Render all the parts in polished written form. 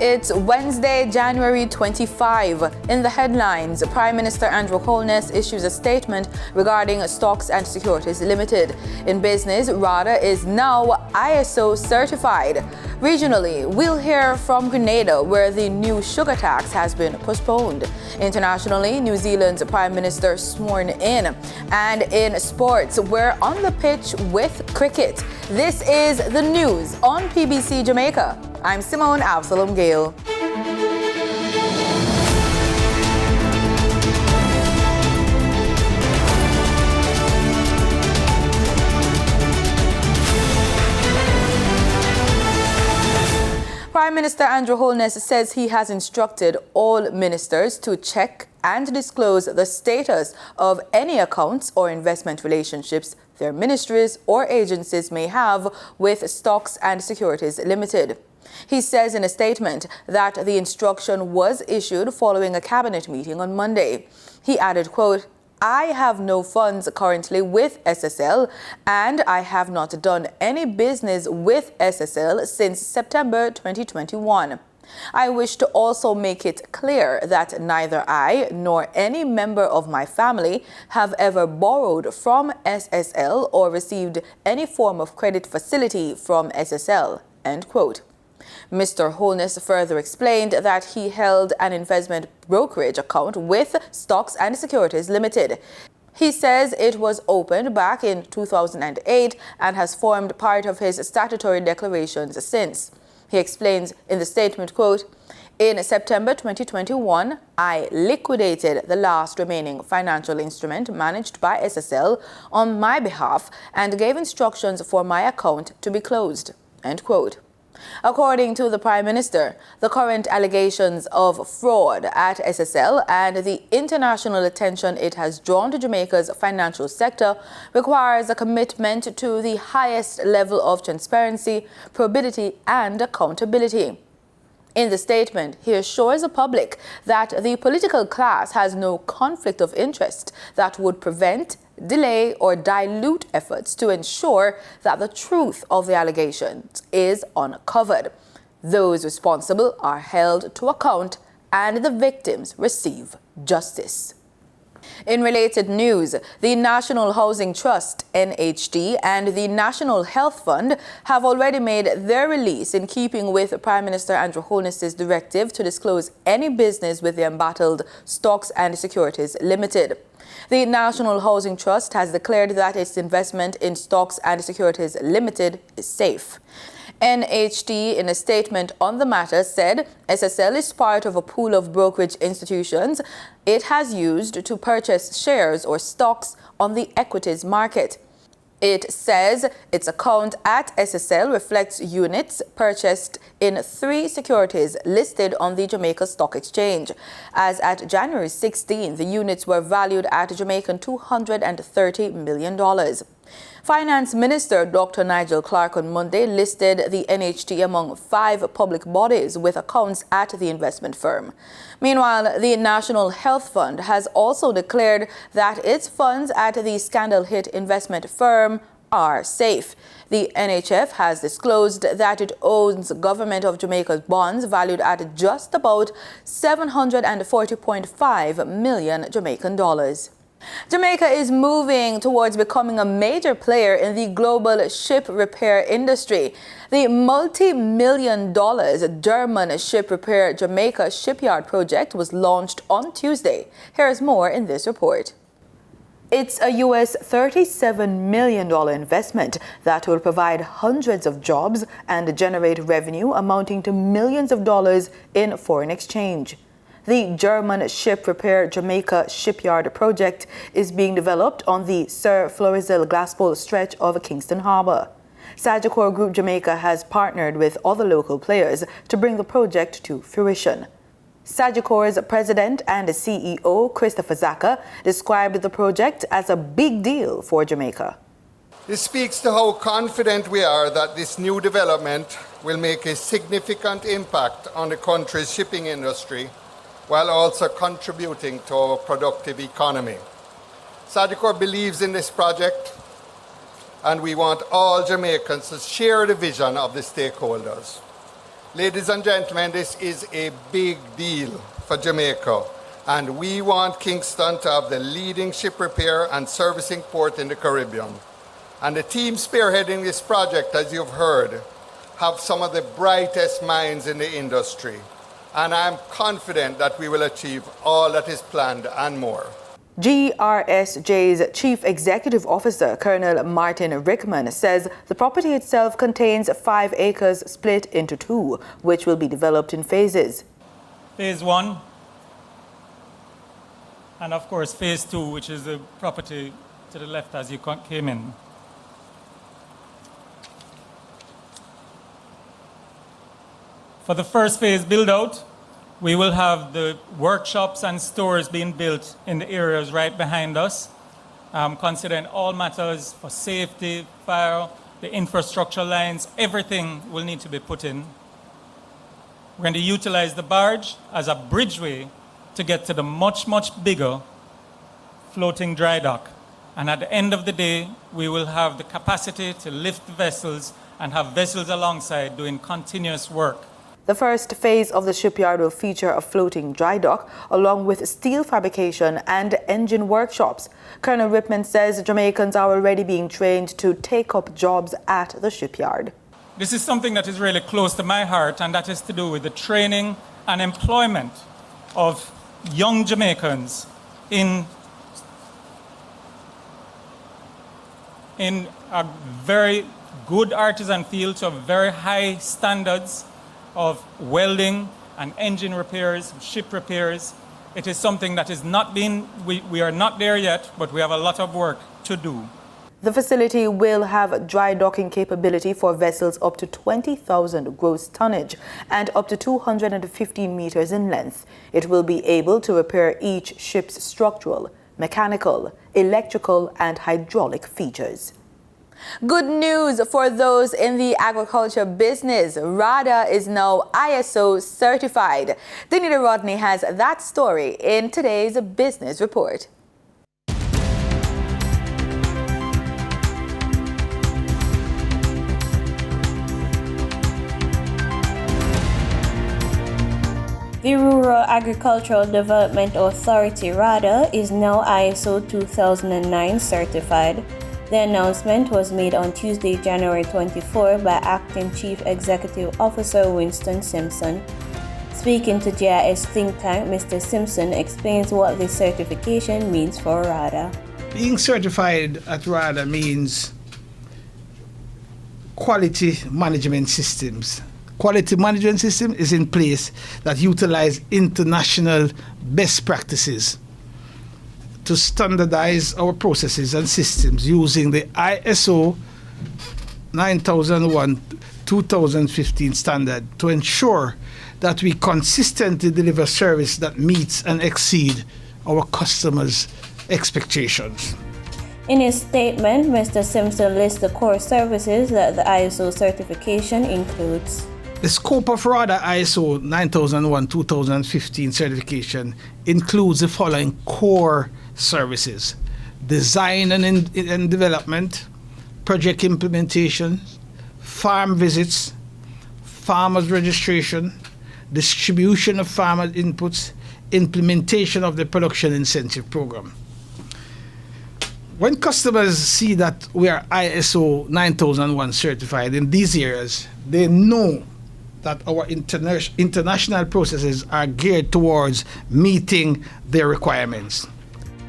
It's Wednesday, January 25. In the headlines, Prime Minister Andrew Holness issues a statement regarding Stocks and Securities Limited. In business, RADA is now ISO certified. Regionally, we'll hear from Grenada, where the new sugar tax has been postponed. Internationally, New Zealand's Prime Minister sworn in. And in sports, we're on the pitch with cricket. This is the news on PBC Jamaica. I'm Simone Absalom Gale. Prime Minister Andrew Holness says he has instructed all ministers to check and disclose the status of any accounts or investment relationships their ministries or agencies may have with Stocks and Securities Limited. He says in a statement that the instruction was issued following a cabinet meeting on Monday. He added, quote, "I have no funds currently with SSL, and I have not done any business with SSL since September 2021. I wish to also make it clear that neither I nor any member of my family have ever borrowed from SSL or received any form of credit facility from SSL," end quote. Mr. Holness further explained that he held an investment brokerage account with Stocks and Securities Limited. He says it was opened back in 2008 and has formed part of his statutory declarations since. He explains in the statement, quote, "In September 2021, I liquidated the last remaining financial instrument managed by SSL on my behalf and gave instructions for my account to be closed," end quote. According to the Prime Minister, the current allegations of fraud at SSL and the international attention it has drawn to Jamaica's financial sector requires a commitment to the highest level of transparency, probity, and accountability. In the statement, he assures the public that the political class has no conflict of interest that would prevent, delay, or dilute efforts to ensure that the truth of the allegations is uncovered. Those responsible are held to account and the victims receive justice. In related news, the National Housing Trust, NHT, and the National Health Fund have already made their release in keeping with Prime Minister Andrew Holness's directive to disclose any business with the embattled Stocks and Securities Limited. The National Housing Trust has declared that its investment in Stocks and Securities Limited is safe. NHT, in a statement on the matter, said SSL is part of a pool of brokerage institutions it has used to purchase shares or stocks on the equities market. It says its account at SSL reflects units purchased in 3 securities listed on the Jamaica Stock Exchange. As at January 16, the units were valued at Jamaican $230 million. Finance Minister Dr. Nigel Clark on Monday listed the NHT among 5 public bodies with accounts at the investment firm. Meanwhile, the National Health Fund has also declared that its funds at the scandal-hit investment firm are safe. The NHF has disclosed that it owns Government of Jamaica's bonds valued at just about $740.5 million Jamaican dollars. Jamaica is moving towards becoming a major player in the global ship repair industry. The multi-million-dollar German ship repair Jamaica Shipyard project was launched on Tuesday. Here's more in this report. It's a US $37 million investment that will provide hundreds of jobs and generate revenue amounting to millions of dollars in foreign exchange. The German ship repair Jamaica Shipyard project is being developed on the Sir Florizel Glaspole stretch of Kingston Harbour. Sagicor Group Jamaica has partnered with other local players to bring the project to fruition. Sagicor's president and CEO, Christopher Zaka, described the project as a big deal for Jamaica. This speaks to how confident we are that this new development will make a significant impact on the country's shipping industry while also contributing to our productive economy. Sagicor believes in this project, and we want all Jamaicans to share the vision of the stakeholders. Ladies and gentlemen, this is a big deal for Jamaica, and we want Kingston to have the leading ship repair and servicing port in the Caribbean. And the team spearheading this project, as you've heard, have some of the brightest minds in the industry. And I'm confident that we will achieve all that is planned and more. GRSJ's Chief Executive Officer, Colonel Martin Rickman, says the property itself contains 5 acres split into 2, which will be developed in phases. Phase 1, and of course Phase 2, which is the property to the left as you came in. For the first phase build-out, we will have the workshops and stores being built in the areas right behind us, considering all matters for safety, fire, the infrastructure lines, everything will need to be put in. We're going to utilize the barge as a bridgeway to get to the much, much bigger floating dry dock. And at the end of the day, we will have the capacity to lift the vessels and have vessels alongside doing continuous work. The first phase of the shipyard will feature a floating dry dock along with steel fabrication and engine workshops. Colonel Rickman says Jamaicans are already being trained to take up jobs at the shipyard. This is something that is really close to my heart, and that is to do with the training and employment of young Jamaicans in a very good artisan field to very high standards of welding and engine repairs, ship repairs. It is something that is not being, we are not there yet, but we have a lot of work to do. The facility will have dry docking capability for vessels up to 20,000 gross tonnage and up to 215 meters in length. It will be able to repair each ship's structural, mechanical, electrical, and hydraulic features. Good news for those in the agriculture business. RADA is now ISO certified. Danita Rodney has that story in today's business report. The Rural Agricultural Development Authority, RADA, is now ISO 2009 certified. The announcement was made on Tuesday, January 24 by Acting Chief Executive Officer Winston Simpson. Speaking to GIS think tank, Mr. Simpson explains what this certification means for RADA. Being certified at RADA means quality management systems. Quality management system is in place that utilize international best practices to standardize our processes and systems using the ISO 9001-2015 standard to ensure that we consistently deliver service that meets and exceeds our customers' expectations. In his statement, Mr. Simpson lists the core services that the ISO certification includes. The scope of RADA ISO 9001-2015 certification includes the following core services: design and development, project implementation, farm visits, farmers registration, distribution of farmer inputs, implementation of the production incentive program. When customers see that we are ISO 9001 certified in these areas, they know that our international processes are geared towards meeting their requirements.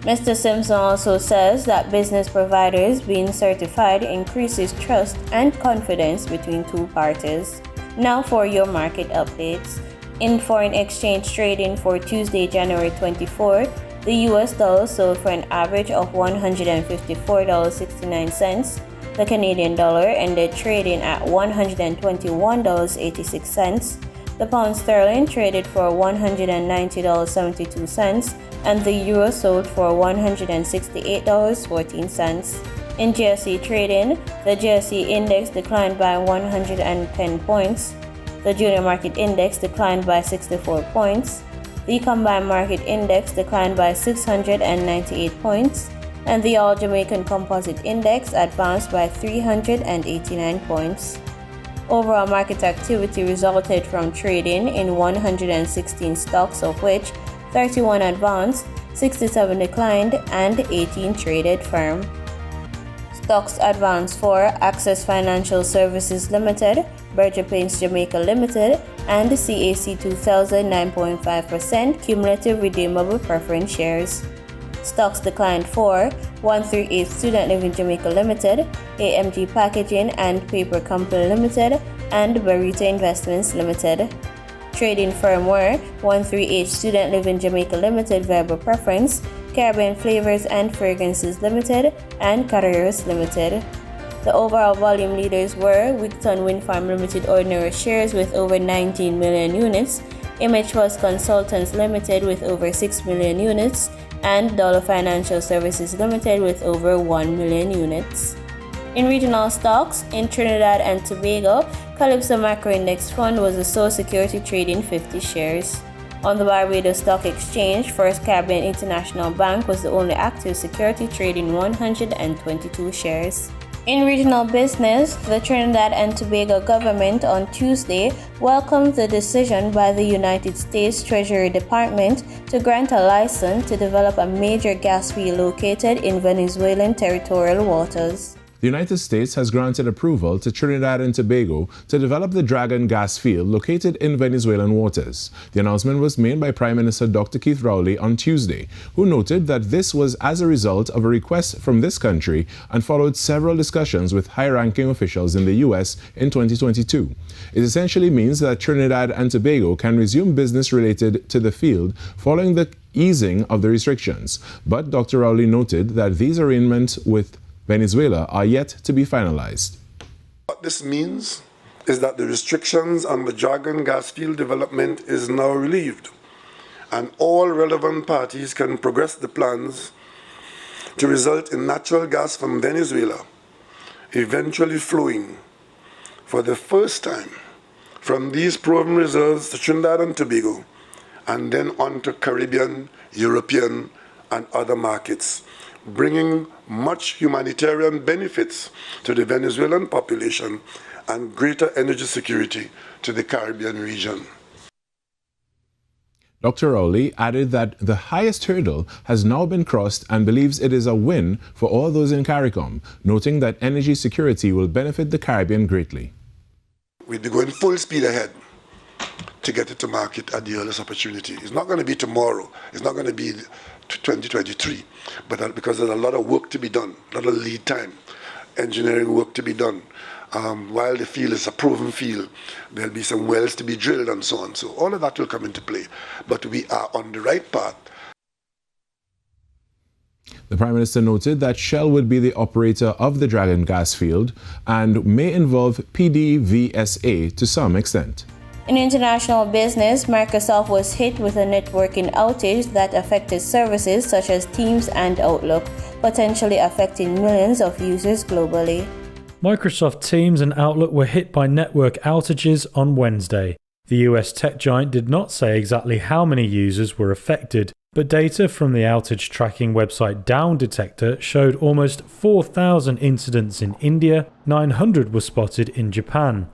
Mr. Simpson also says that business providers being certified increases trust and confidence between two parties. Now for your market updates. In foreign exchange trading for Tuesday, January 24, the US dollar sold for an average of $154.69. The Canadian dollar ended trading at $121.86. The pound sterling traded for $190.72, and the euro sold for $168.14. In GSE trading, the GSE index declined by 110 points. The junior market index declined by 64 points. The combined market index declined by 698 points. And the All Jamaican Composite Index advanced by 389 points. Overall market activity resulted from trading in 116 stocks, of which 31 advanced, 67 declined, and 18 traded firm. Stocks advanced for Access Financial Services Limited, Berger Paints Jamaica Limited, and the CAC 2000 9.5% cumulative redeemable preference shares. Stocks declined for 138 Student Living Jamaica Limited, AMG Packaging and Paper Company Limited, and Barita Investments Limited. Trading firm were 138 Student Living Jamaica Limited Variable Preference, Caribbean Flavors and Fragrances Limited, and Carriers Limited. The overall volume leaders were Wigton Wind Farm Limited Ordinary Shares with over 19 million units, Image Plus Consultants Limited with over 6 million units, and Dollar Financial Services Limited with over 1 million units. In regional stocks, in Trinidad and Tobago, Calypso Macro Index Fund was the sole security trading 50 shares. On the Barbados Stock Exchange, First Caribbean International Bank was the only active security trading 122 shares. In regional business, the Trinidad and Tobago government on Tuesday welcomed the decision by the United States Treasury Department to grant a license to develop a major gas field located in Venezuelan territorial waters. The United States has granted approval to Trinidad and Tobago to develop the Dragon gas field located in Venezuelan waters. The announcement was made by Prime Minister Dr. Keith Rowley on Tuesday, who noted that this was as a result of a request from this country and followed several discussions with high-ranking officials in the U.S. in 2022. It essentially means that Trinidad and Tobago can resume business related to the field following the easing of the restrictions. But Dr. Rowley noted that these arrangements with Venezuela are yet to be finalized. What this means is that the restrictions on the Dragon gas field development is now relieved, and all relevant parties can progress the plans to result in natural gas from Venezuela eventually flowing for the first time from these proven reserves to Trinidad and Tobago, and then on to Caribbean, European, and other markets, bringing much humanitarian benefits to the Venezuelan population and greater energy security to the Caribbean region. Dr. Rowley added that the highest hurdle has now been crossed and believes it is a win for all those in CARICOM, noting that energy security will benefit the Caribbean greatly. We'll be going full speed ahead to get it to market at the earliest opportunity. It's not going to be tomorrow. It's not going to be 2023, but because there's a lot of work to be done, a lot of lead time, engineering work to be done. While the field is a proven field, there'll be some wells to be drilled and so on. So all of that will come into play, but we are on the right path. The Prime Minister noted that Shell would be the operator of the Dragon gas field and may involve PDVSA to some extent. In international business, Microsoft was hit with a networking outage that affected services such as Teams and Outlook, potentially affecting millions of users globally. Microsoft Teams and Outlook were hit by network outages on Wednesday. The US tech giant did not say exactly how many users were affected, but data from the outage tracking website Down Detector showed almost 4,000 incidents in India, 900 were spotted in Japan.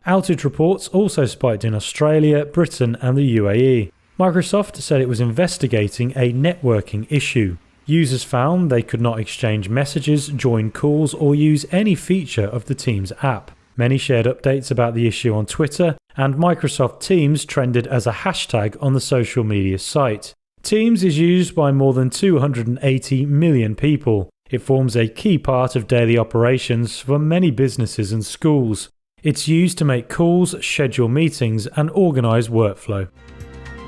Outage reports also spiked in Australia, Britain and the UAE. Microsoft said it was investigating a networking issue. Users found they could not exchange messages, join calls or use any feature of the Teams app. Many shared updates about the issue on Twitter, and Microsoft Teams trended as a hashtag on the social media site. Teams is used by more than 280 million people. It forms a key part of daily operations for many businesses and schools. It's used to make calls, schedule meetings and organize workflow.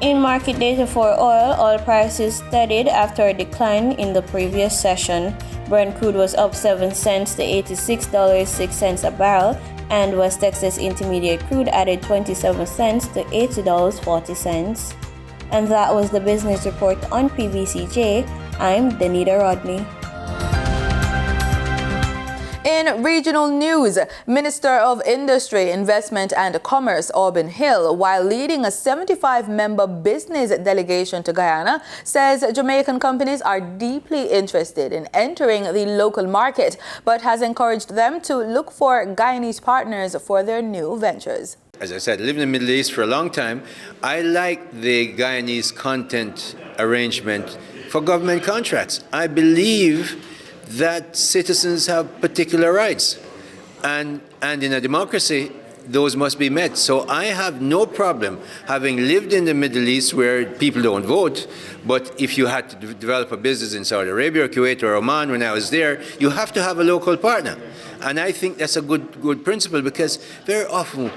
In market data for oil prices steadied after a decline in the previous session. Brent crude was up 7 cents to $86.06 a barrel, and West Texas Intermediate crude added 27 cents to $80.40. And that was the business report on PBCJ. I'm Danita Rodney. In regional news, Minister of Industry, Investment and Commerce Auburn Hill, while leading a 75-member business delegation to Guyana, says Jamaican companies are deeply interested in entering the local market, but has encouraged them to look for Guyanese partners for their new ventures. As I said, living in the Middle East for a long time, I like the Guyanese content arrangement for government contracts. I believe that citizens have particular rights, and in a democracy those must be met. So I have no problem having lived in the Middle East where people don't vote, but if you had to develop a business in Saudi Arabia or Kuwait or Oman when I was there, you have to have a local partner. And I think that's a good principle, because very often,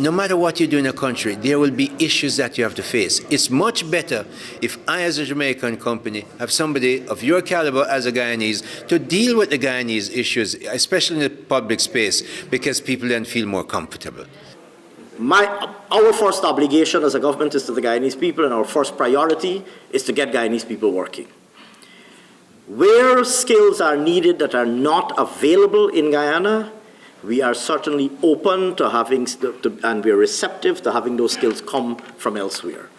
no matter what you do in a country, there will be issues that you have to face. It's much better if I, as a Jamaican company, have somebody of your caliber as a Guyanese to deal with the Guyanese issues, especially in the public space, because people then feel more comfortable. Our first obligation as a government is to the Guyanese people, and our first priority is to get Guyanese people working. Where skills are needed that are not available in Guyana, we are certainly open to having, and we're receptive to having those skills come from elsewhere,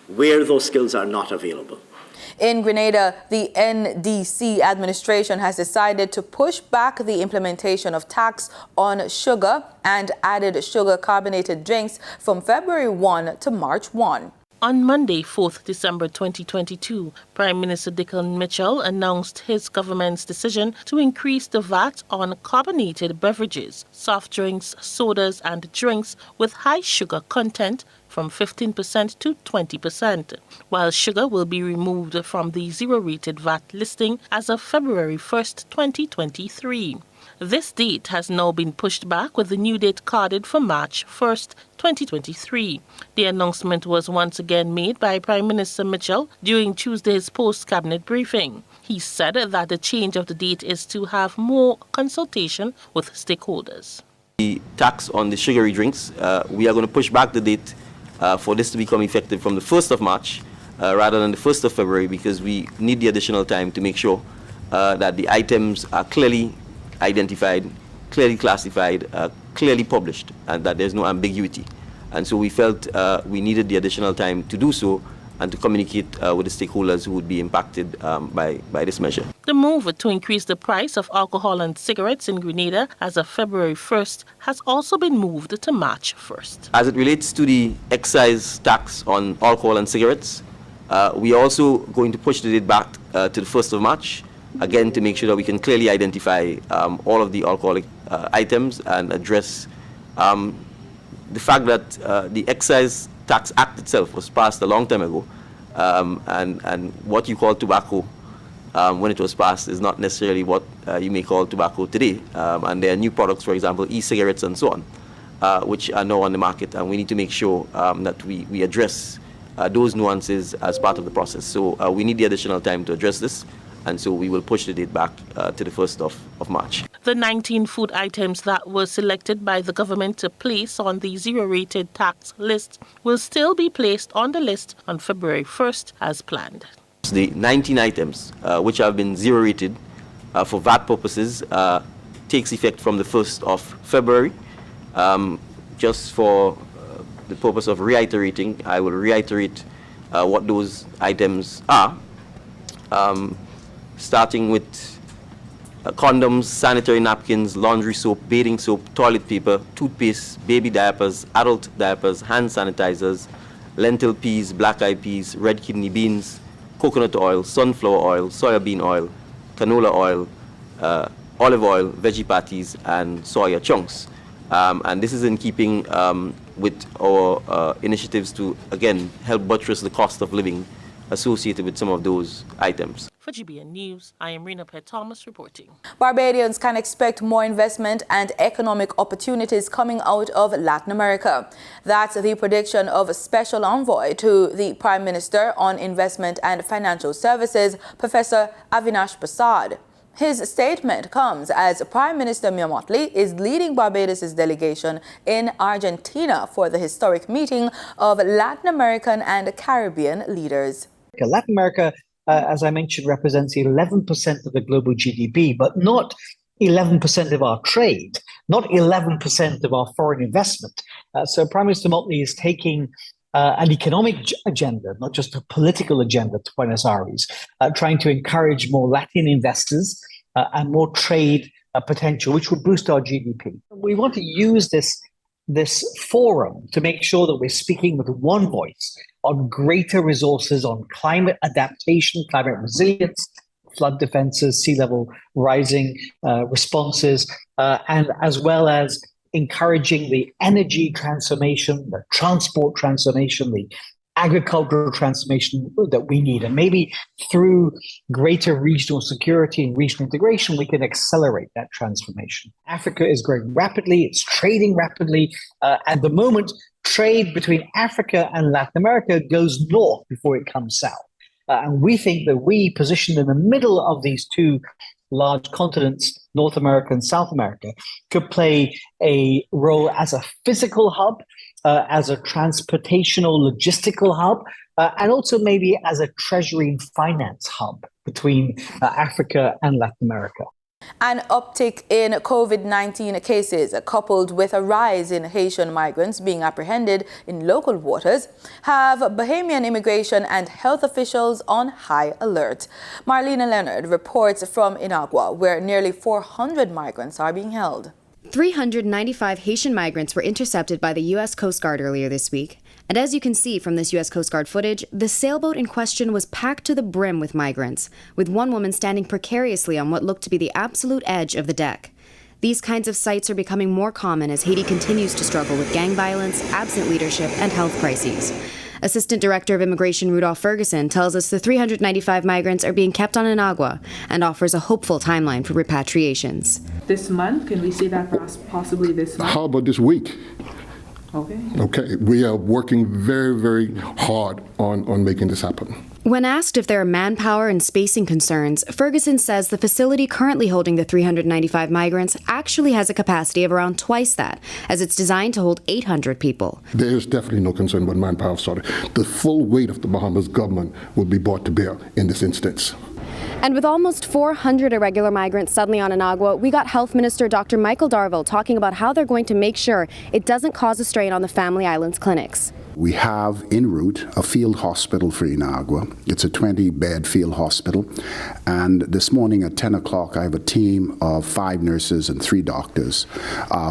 where those skills are not available. In Grenada, the NDC administration has decided to push back the implementation of tax on sugar and added sugar carbonated drinks from February 1 to March 1. On Monday, 4th December 2022, Prime Minister Dickon Mitchell announced his government's decision to increase the VAT on carbonated beverages, soft drinks, sodas and drinks with high sugar content from 15% to 20%, while sugar will be removed from the zero-rated VAT listing as of February 1st, 2023. This date has now been pushed back, with the new date carded for March 1st, 2023. The announcement was once again made by Prime Minister Mitchell during Tuesday's post-cabinet briefing. He said that the change of the date is to have more consultation with stakeholders. The tax on the sugary drinks, we are going to push back the date for this to become effective from the 1st of March rather than the 1st of February, because we need the additional time to make sure that the items are clearly identified, clearly classified, clearly published, and that there's no ambiguity. And so we felt we needed the additional time to do so and to communicate with the stakeholders who would be impacted by this measure. The move to increase the price of alcohol and cigarettes in Grenada as of February 1st has also been moved to March 1st. As it relates to the excise tax on alcohol and cigarettes, we are also going to push the date back to the 1st of March, again to make sure that we can clearly identify all of the alcoholic items and address the fact that the Excise Tax Act itself was passed a long time ago, and what you call tobacco when it was passed is not necessarily what you may call tobacco today, and there are new products, for example, e-cigarettes and so on, which are now on the market, and we need to make sure that we address those nuances as part of the process. So we need the additional time to address this, and so we will push the date back to the 1st of March. The 19 food items that were selected by the government to place on the zero-rated tax list will still be placed on the list on February 1st as planned. The 19 items which have been zero-rated for VAT purposes takes effect from the 1st of February. Just for the purpose of reiterating, I will reiterate what those items are. Starting with condoms, sanitary napkins, laundry soap, bathing soap, toilet paper, toothpaste, baby diapers, adult diapers, hand sanitizers, lentil peas, black-eyed peas, red kidney beans, coconut oil, sunflower oil, soybean oil, canola oil, olive oil, veggie patties, and soya chunks. And this is in keeping with our initiatives to, again, help buttress the cost of living associated with some of those items. For GBN News, I am Rena Thomas reporting. Barbadians can expect more investment and economic opportunities coming out of Latin America. That's the prediction of Special Envoy to the Prime Minister on Investment and Financial Services, Professor Avinash Prasad. His statement comes as Prime Minister Mia Mottley is leading Barbados' delegation in Argentina for the historic meeting of Latin American and Caribbean leaders. Latin America, as I mentioned, represents 11% of the global GDP, but not 11% of our trade, not 11% of our foreign investment. So Prime Minister Motley is taking an economic agenda, not just a political agenda, to Buenos Aires, trying to encourage more Latin investors and more trade potential, which would boost our GDP. We want to use this forum to make sure that we're speaking with one voice on greater resources on climate adaptation, climate resilience, flood defenses, sea level rising responses, and as well as encouraging the energy transformation, the transport transformation, the agricultural transformation that we need. And maybe through greater regional security and regional integration, we can accelerate that transformation. Africa is growing rapidly, it's trading rapidly. At the moment, trade between Africa and Latin America goes north before it comes south. And we think that we, positioned in the middle of these two large continents, North America and South America, could play a role as a physical hub, as a transportational logistical hub, and also maybe as a treasury and finance hub between Africa and Latin America. An uptick in COVID-19 cases, coupled with a rise in Haitian migrants being apprehended in local waters, have Bahamian immigration and health officials on high alert. Marlena Leonard reports from Inagua, where nearly 400 migrants are being held. 395 Haitian migrants were intercepted by the U.S. Coast Guard earlier this week. And as you can see from this U.S. Coast Guard footage, the sailboat in question was packed to the brim with migrants, with one woman standing precariously on what looked to be the absolute edge of the deck. These kinds of sights are becoming more common as Haiti continues to struggle with gang violence, absent leadership, and health crises. Assistant Director of Immigration Rudolph Ferguson tells us the 395 migrants are being kept on Inagua and offers a hopeful timeline for repatriations. This month? Can we see that possibly this month? How about this week? Okay, we are working very, very hard on making this happen. When asked if there are manpower and spacing concerns, Ferguson says the facility currently holding the 395 migrants actually has a capacity of around twice that, as it's designed to hold 800 people. There's definitely no concern about manpower. The full weight of the Bahamas government will be brought to bear in this instance. And with almost 400 irregular migrants suddenly on Inagua, we got Health Minister Dr. Michael Darville talking about how they're going to make sure it doesn't cause a strain on the Family Islands clinics. We have en route a field hospital for Inagua. It's a 20-bed field hospital. And this morning at 10 o'clock, I have a team of 5 nurses and 3 doctors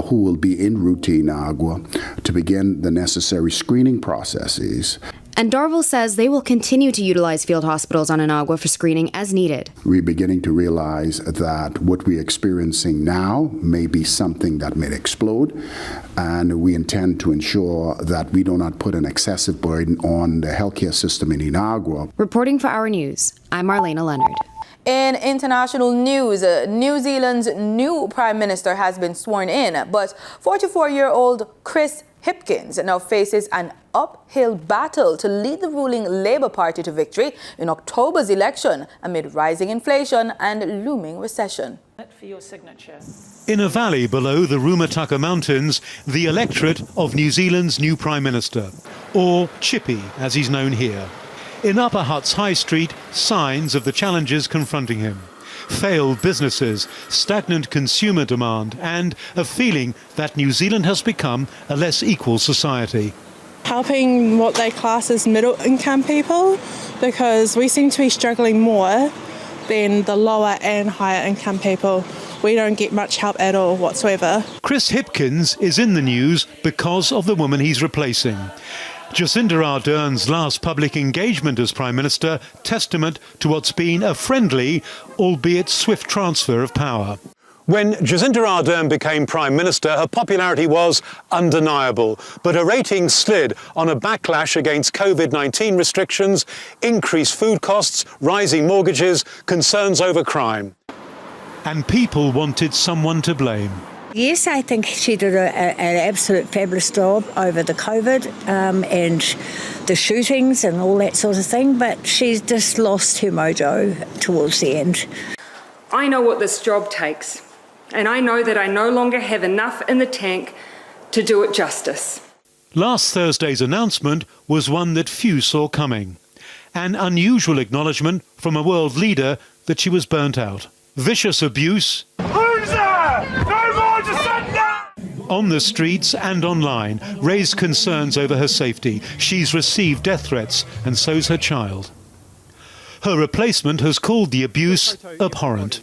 who will be en route to Inagua to begin the necessary screening processes. And Darville says they will continue to utilize field hospitals on Inagua for screening as needed. We're beginning to realize that what we're experiencing now may be something that may explode, and we intend to ensure that we do not put an excessive burden on the healthcare system in Inagua. Reporting for Our News, I'm Marlena Leonard. In international news, New Zealand's new Prime Minister has been sworn in, but 44-year-old Chris Hipkins now faces an uphill battle to lead the ruling Labour Party to victory in October's election amid rising inflation and looming recession. For your signature. In a valley below the Rumataka Mountains, the electorate of New Zealand's new Prime Minister, or Chippy as he's known here. In Upper Hutt's High Street, signs of the challenges confronting him. Failed businesses, stagnant consumer demand, and a feeling that New Zealand has become a less equal society. Helping what they class as middle-income people, because we seem to be struggling more than the lower and higher income people. We don't get much help at all whatsoever. Chris Hipkins is in the news because of the woman he's replacing. Jacinda Ardern's last public engagement as Prime Minister, testament to what's been a friendly, albeit swift transfer of power. When Jacinda Ardern became Prime Minister, her popularity was undeniable, but her ratings slid on a backlash against COVID-19 restrictions, increased food costs, rising mortgages, concerns over crime. And people wanted someone to blame. Yes, I think she did an absolute fabulous job over the COVID and the shootings and all that sort of thing, but she's just lost her mojo towards the end. I know what this job takes, and I know that I no longer have enough in the tank to do it justice. Last Thursday's announcement was one that few saw coming. An unusual acknowledgement from a world leader that she was burnt out. Vicious abuse. on the streets and online raised concerns over her safety. She's received death threats, and so's her child. Her replacement has called the abuse abhorrent.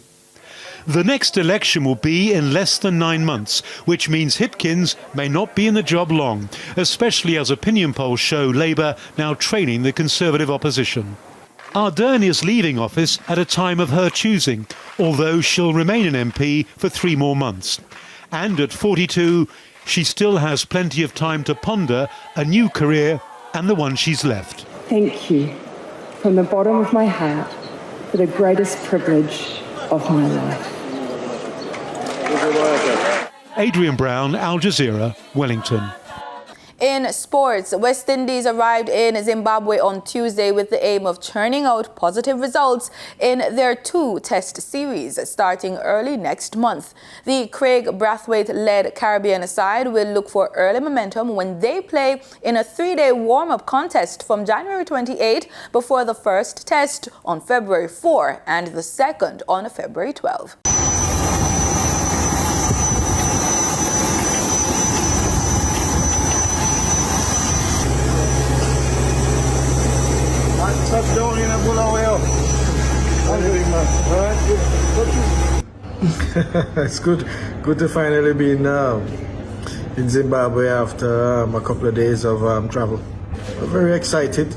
The next election will be in less than 9 months, which means Hipkins may not be in the job long, especially as opinion polls show Labour now training the Conservative opposition. Ardern is leaving office at a time of her choosing, although she'll remain an MP for 3 more months. And at 42, she still has plenty of time to ponder a new career and the one she's left. Thank you from the bottom of my heart for the greatest privilege of my life. Adrian Brown, Al Jazeera, Wellington. In sports, West Indies arrived in Zimbabwe on Tuesday with the aim of churning out positive results in their 2-test series starting early next month. The Craig Brathwaite-led Caribbean side will look for early momentum when they play in a 3-day warm-up contest from January 28 before the first test on February 4 and the second on February 12. Touchdown in a Bulawayo. It's good to finally be in Zimbabwe after a couple of days of travel. We're very excited.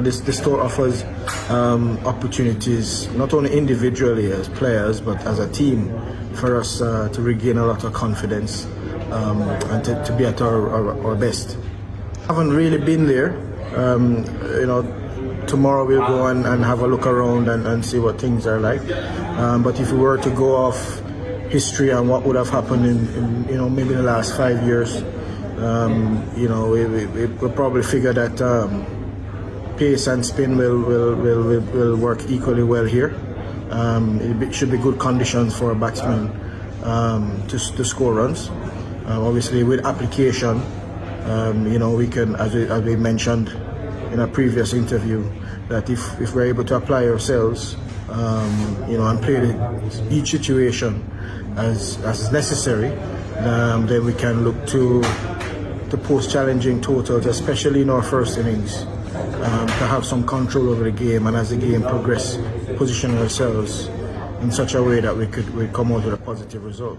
This tour offers opportunities not only individually as players but as a team for us to regain a lot of confidence and to be at our best. I haven't really been there. Tomorrow we'll go and have a look around and see what things are like. But if we were to go off history and what would have happened in maybe the last 5 years, we'll probably figure that pace and spin will work equally well here. It should be good conditions for a batsman to score runs. Obviously, with application, we can, as we mentioned in a previous interview, that if we're able to apply ourselves, and play each situation as necessary, then we can look to post challenging totals, especially in our first innings, to have some control over the game, and as the game progresses, position ourselves in such a way that we come out with a positive result.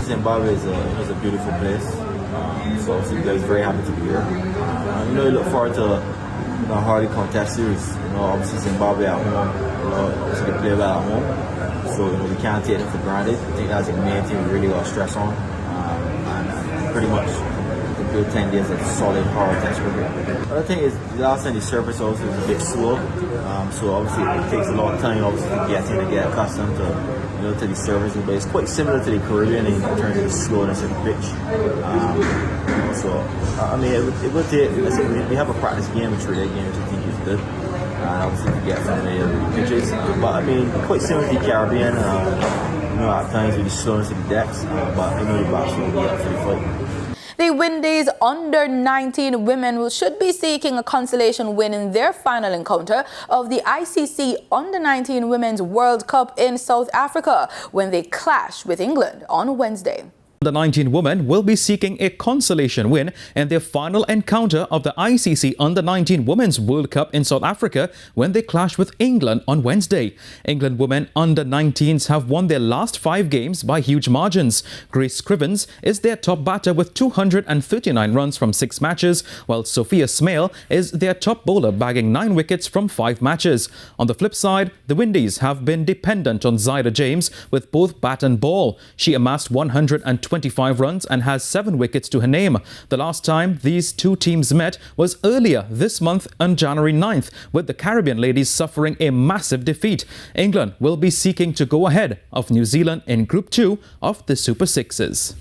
Zimbabwe is a beautiful place, so obviously guys very happy to be here. We look forward to a hardy contest series. Obviously Zimbabwe at home, obviously they play well at home, so we can't take it for granted. I think that's the main thing we really got to stress on, and pretty much the 10 days of solid hard test cricket. The other thing is, the last time the surface also is a bit slow, so obviously it takes a long time obviously to get accustomed to to the surface, but it's quite similar to the Caribbean in terms of the slowness of the pitch. It would take. We have a practice game, a 3-day game, which I think is good, and obviously to get familiar with the pitches. But quite similar to the Caribbean. At times with the slowness of the decks, but the batsmen will be up for the fight. The Windies under-19 women should be seeking a consolation win in their final encounter of the ICC Under-19 Women's World Cup in South Africa when they clash with England on Wednesday. The 19 women will be seeking a consolation win in their final encounter of the ICC Under-19 Women's World Cup in South Africa when they clash with England on Wednesday. England women Under-19s have won their last 5 games by huge margins. Grace Scrivens is their top batter with 239 runs from 6 matches, while Sophia Smale is their top bowler, bagging 9 wickets from 5 matches. On the flip side, the Windies have been dependent on Zyda James with both bat and ball. She amassed 125 runs and has 7 wickets to her name. The last time these two teams met was earlier this month on January 9th, with the Caribbean ladies suffering a massive defeat. England will be seeking to go ahead of New Zealand in Group 2 of the Super Sixes.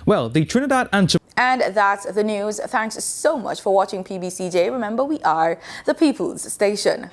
Well, the Trinidad and that's the news. Thanks so much for watching PBCJ. Remember, we are the People's Station.